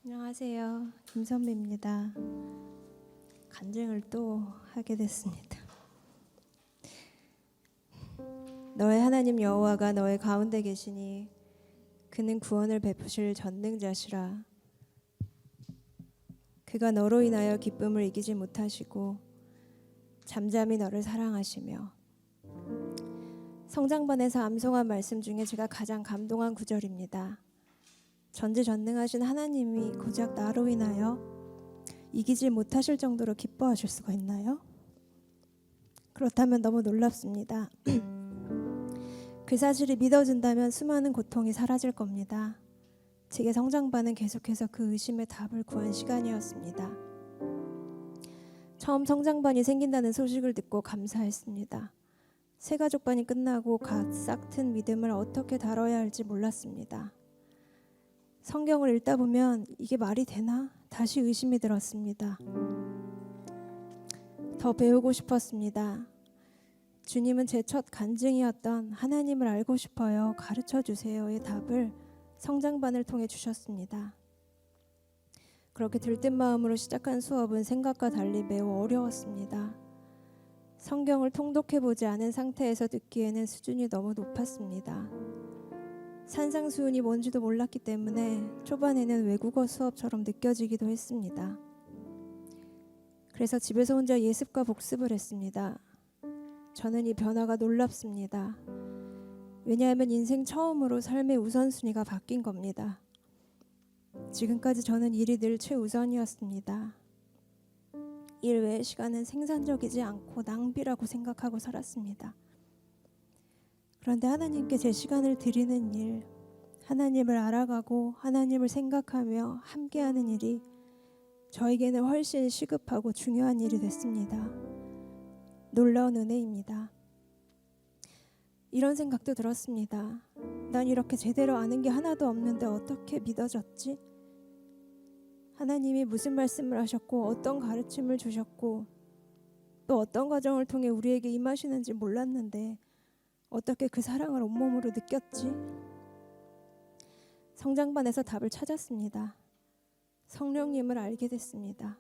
안녕하세요. 김선배입니다. 간증을 또 하게 됐습니다. 너의 하나님 여호와가 너의 가운데 계시니 그는 구원을 베푸실 전능자시라. 그가 너로 인하여 기쁨을 이기지 못하시고 잠잠히 너를 사랑하시며. 성장반에서 암송한 말씀 중에 제가 가장 감동한 구절입니다. 전지전능하신 하나님이 고작 나로 인하여 이기지 못하실 정도로 기뻐하실 수가 있나요? 그렇다면 너무 놀랍습니다. 그 사실이 믿어진다면 수많은 고통이 사라질 겁니다. 제게 성장반은 계속해서 그 의심의 답을 구한 시간이었습니다. 처음 성장반이 생긴다는 소식을 듣고 감사했습니다. 새가족반이 끝나고 갓 싹튼 믿음을 어떻게 다뤄야 할지 몰랐습니다. 성경을 읽다 보면 이게 말이 되나? 다시 의심이 들었습니다. 더 배우고 싶었습니다. 주님은 제 첫 간증이었던 하나님을 알고 싶어요, 가르쳐 주세요의 답을 성장반을 통해 주셨습니다. 그렇게 들뜬 마음으로 시작한 수업은 생각과 달리 매우 어려웠습니다. 성경을 통독해보지 않은 상태에서 듣기에는 수준이 너무 높았습니다. 산상수훈이 뭔지도 몰랐기 때문에 초반에는 외국어 수업처럼 느껴지기도 했습니다. 그래서 집에서 혼자 예습과 복습을 했습니다. 저는 이 변화가 놀랍습니다. 왜냐하면 인생 처음으로 삶의 우선순위가 바뀐 겁니다. 지금까지 저는 일이 늘 최우선이었습니다. 일 외의 시간은 생산적이지 않고 낭비라고 생각하고 살았습니다. 그런데 하나님께 제 시간을 드리는 일, 하나님을 알아가고 하나님을 생각하며 함께하는 일이 저에게는 훨씬 시급하고 중요한 일이 됐습니다. 놀라운 은혜입니다. 이런 생각도 들었습니다. 난 이렇게 제대로 아는 게 하나도 없는데 어떻게 믿어졌지? 하나님이 무슨 말씀을 하셨고 어떤 가르침을 주셨고 또 어떤 과정을 통해 우리에게 임하시는지 몰랐는데 어떻게 그 사랑을 온몸으로 느꼈지? 성장반에서 답을 찾았습니다. 성령님을 알게 됐습니다.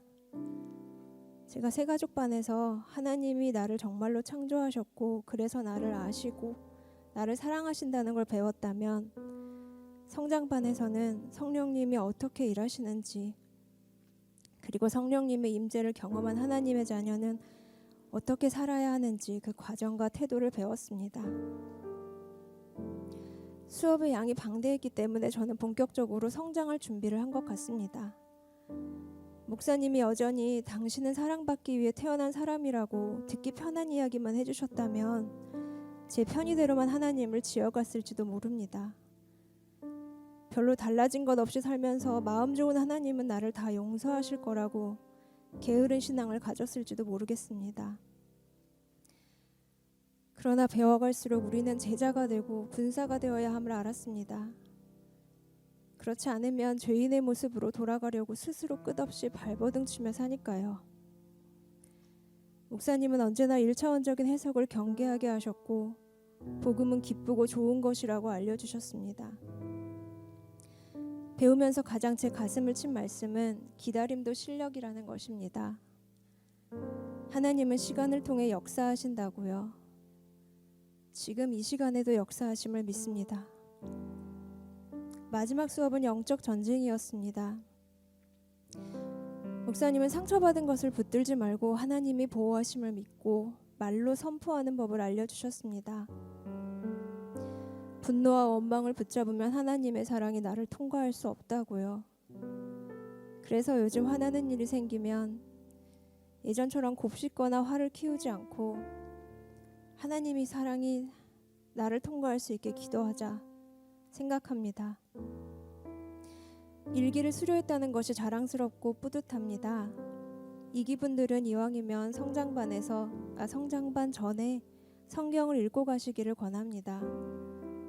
제가 새가족반에서 하나님이 나를 정말로 창조하셨고 그래서 나를 아시고 나를 사랑하신다는 걸 배웠다면 성장반에서는 성령님이 어떻게 일하시는지 그리고 성령님의 임재를 경험한 하나님의 자녀는 어떻게 살아야 하는지 그 과정과 태도를 배웠습니다. 수업의 양이 방대했기 때문에 저는 본격적으로 성장할 준비를 한 것 같습니다. 목사님이 여전히 당신은 사랑받기 위해 태어난 사람이라고 듣기 편한 이야기만 해주셨다면 제 편의대로만 하나님을 지어갔을지도 모릅니다. 별로 달라진 것 없이 살면서 마음 좋은 하나님은 나를 다 용서하실 거라고 게으른 신앙을 가졌을지도 모르겠습니다. 그러나 배워갈수록 우리는 제자가 되고 군사가 되어야 함을 알았습니다. 그렇지 않으면 죄인의 모습으로 돌아가려고 스스로 끝없이 발버둥 치며 사니까요. 목사님은 언제나 1차원적인 해석을 경계하게 하셨고 복음은 기쁘고 좋은 것이라고 알려주셨습니다. 배우면서 가장 제 가슴을 친 말씀은 기다림도 실력이라는 것입니다. 하나님은 시간을 통해 역사하신다고요. 지금 이 시간에도 역사하심을 믿습니다. 마지막 수업은 영적 전쟁이었습니다. 목사님은 상처받은 것을 붙들지 말고 하나님이 보호하심을 믿고 말로 선포하는 법을 알려주셨습니다. 분노와 원망을 붙잡으면 하나님의 사랑이 나를 통과할 수 없다고요. 그래서 요즘 화나는 일이 생기면 예전처럼 곱씹거나 화를 키우지 않고 하나님의 사랑이 나를 통과할 수 있게 기도하자 생각합니다. 일기를 수료했다는 것이 자랑스럽고 뿌듯합니다. 이 기분들은 이왕이면 성장반 전에 성경을 읽고 가시기를 권합니다.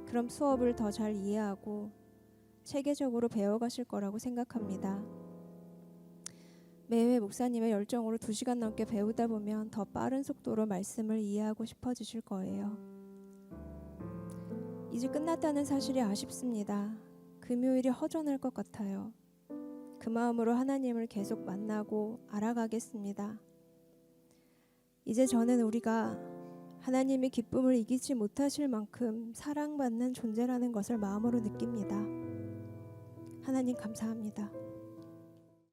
그럼 수업을 더 잘 이해하고 체계적으로 배워가실 거라고 생각합니다. 매회 목사님의 열정으로 2시간 넘게 배우다 보면 더 빠른 속도로 말씀을 이해하고 싶어지실 거예요. 이제 끝났다는 사실이 아쉽습니다. 금요일이 허전할 것 같아요. 그 마음으로 하나님을 계속 만나고 알아가겠습니다. 이제 저는 우리가 하나님의 기쁨을 이기지 못하실 만큼 사랑받는 존재라는 것을 마음으로 느낍니다. 하나님 감사합니다.